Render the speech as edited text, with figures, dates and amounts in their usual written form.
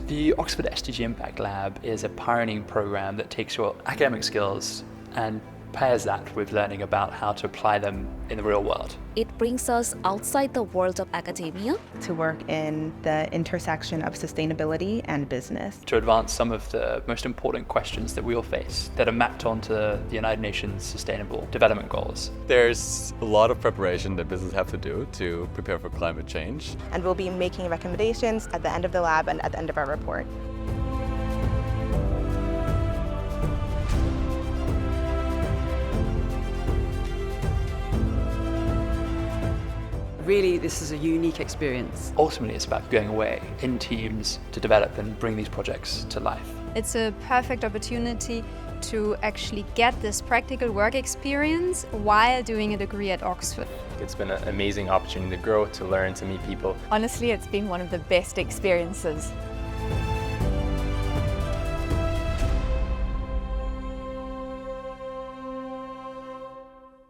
The Oxford SDG Impact Lab is a pioneering program that takes your academic skills and pairs that with learning about how to apply them in the real world. It brings us outside the world of academia to work in the intersection of sustainability and business. To advance some of the most important questions that we all face that are mapped onto the United Nations Sustainable Development Goals. There's a lot of preparation that businesses have to do to prepare for climate change. And we'll be making recommendations at the end of the lab and at the end of our report. Really, this is a unique experience. Ultimately, it's about going away in teams to develop and bring these projects to life. It's a perfect opportunity to actually get this practical work experience while doing a degree at Oxford. It's been an amazing opportunity to grow, to learn, to meet people. Honestly, it's been one of the best experiences.